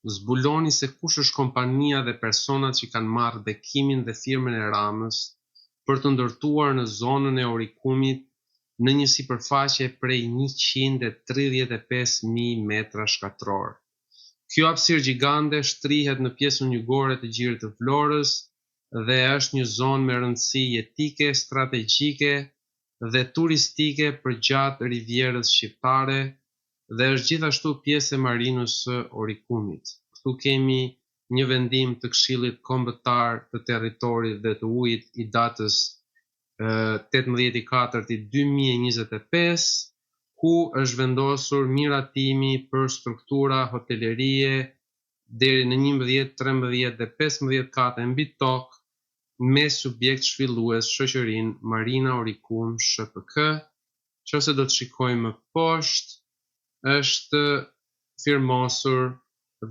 zbuloni se kush është kompania dhe personat që kanë marrë bekimin dhe firmën e Ramës për të ndërtuar në zonën e Orikumit në një sipërfaqe prej 135.000 metra shkatror. Kjo hapësirë gjigande shtrihet në pjesën jugore të Gjirit të Florës dhe është një zonë me rëndësi jetike, strategjike dhe turistike përgjatë rivjerës shqiptare dhe është gjithashtu pjesë e marinës së Orikumit. Këtu kemi një vendim të Këshillit Kombëtar të Territorit dhe të Ujit i datës 18/4/2025, ku është vendosur miratimi për struktura hotelerie deri në 11, 13 dhe 15 kate mbi tokë me subjekt zhvillues shoqërinë Marina Orikum SHPK. Nëse do të shikojmë më poshtë, është firmosur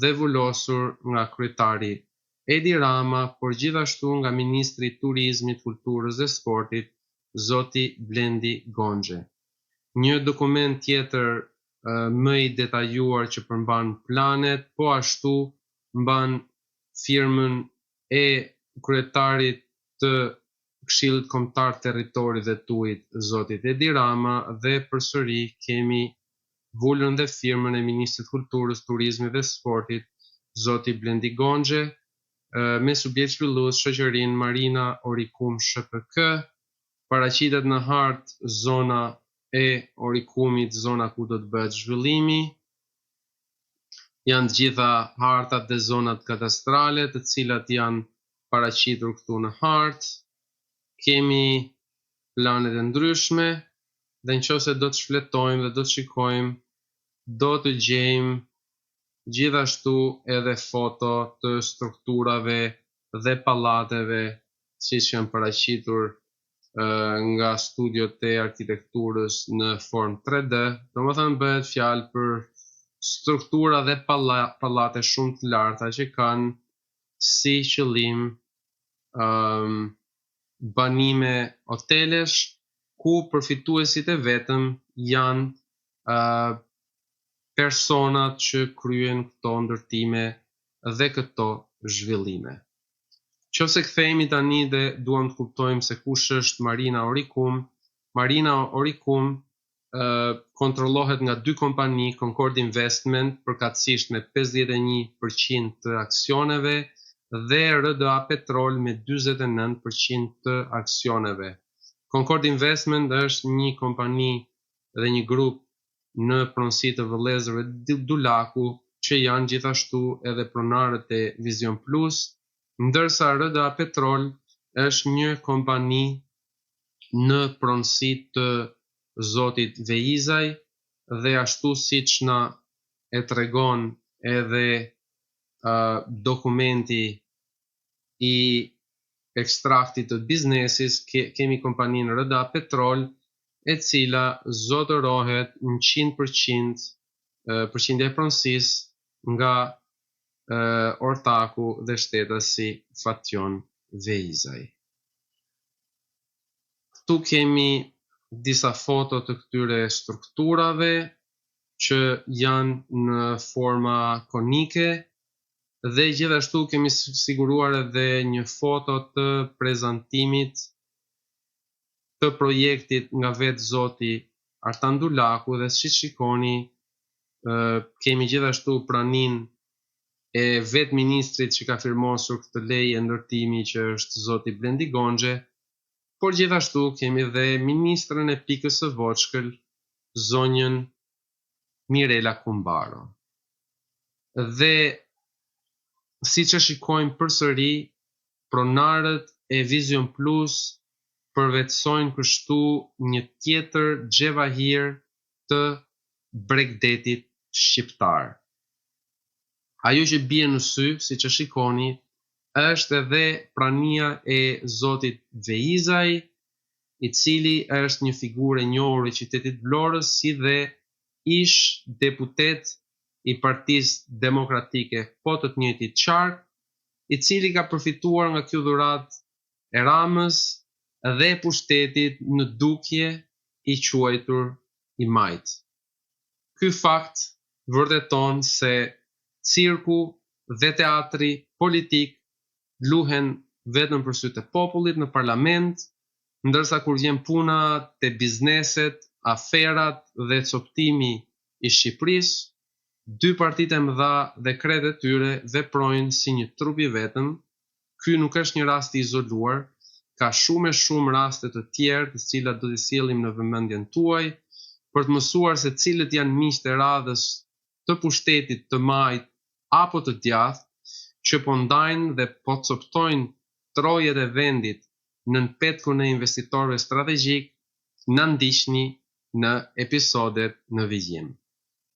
dhe vullosur nga kryetari Edi Rama, por gjithashtu nga Ministri i Turizmit, Kulturës dhe Sportit, zoti Blendi Gonxhe. Një dokument tjetër më i detajuar që përmban planet, po ashtu mban firmën e kryetarit të Këshillit Kombëtar të Territorit dhe të Ujit, zotit Edi Rama, dhe përsëri kemi vullën dhe firmën e Ministrit Kulturës, Turizmit dhe Sportit, zoti Blendi Gonxhe, me subjekt zhvillues shoqërinë Marina Orikum SHPK. Paraqitet në hartë zona e Orikumit, zona ku do të bëhet zhvillimi. Janë të gjitha hartat dhe zonat kadastrale, të cilat janë paraqitur këtu në hartë. Kemi planet e ndryshme dhe nëse do të shfletojmë dhe do të shikojmë, do të gjejmë gjithashtu edhe foto të strukturave dhe pallateve siç janë paraqitur nga studiot e arkitekturës në formë 3D. Domethënë bëhet fjalë për struktura dhe pallate shumë të larta që kanë si qëllim banime hotelesh, ku përfituesit e vetëm janë personat që kryen këto ndërtime dhe këto zhvillime. Nëse kthehemi tani dhe duam të kuptojmë se kush është Marina Orikum. Marina Orikum kontrollohet nga dy kompani, Concord Investment përkatësisht me 51% të aksioneve dhe RDA Petrol me 49% të aksioneve. Concord Investment është një kompani dhe një grup në pronësi të vëllezërve Dulaku, që janë gjithashtu edhe pronarët e Vision Plus, ndërsa RDA Petrol është një kompani në pronësi të zotit Veizaj dhe ashtu siç na e tregon edhe dokumenti i ekstraktit të biznesit, kemi kompaninë RDA Petrol, e cila zotërohet në 100% përqindje e pronësisë nga ortaku dhe shtetësi Fatjon Veizaj. Këtu kemi disa foto të këtyre strukturave që janë në forma konike dhe gjithashtu kemi siguruar edhe një foto të prezantimit të projektit nga vetë zoti Artan Dulaku dhe si shikoni kemi gjithashtu praninë e vetë ministrit që ka firmosur këtë lejë e ndërtimi që është zoti Blendi Gonxhe, por gjithashtu kemi dhe ministrën e Pikës së Voçkël, zonjën Mirela Kumbaro. Dhe siç e shikojmë përsëri, pronarët e Vision Plus përvetësojnë kështu një tjetër xhevahir të Bregdetit shqiptar. Ajo që bie në sy, siç e shikoni, është edhe prania e zotit Veizaj, i cili është një figurë e njohur e qytetit Vlorës, si dhe ish deputet i Partisë Demokratike, po të njëjtit qark, i cili ka përfituar nga kjo dhuratë e Ramës dhe pushtetit në dukje i quajtur i majt. Ky fakt vërteton se cirku dhe teatri politik luhen vetëm për sytë e popullit në parlament, ndërsa kur vjen puna te bizneset, aferat dhe coptimi i Shqipërisë, dy partitë e mëdha dhe kretë e tyre veprojnë si një trup i vetëm. Ky nuk është një rast i izoluar, ka shumë raste të tjerë të cilat do t'i sjellim në vëmendjen tuaj për të mësuar se cilët janë miqtë e radhës të pushtetit të majt apo të djathtë që po ndajnë dhe po coptojnë trojet e vendit nën petkun e investitorëve strategjik. Na ndiqni në episodet në vijim.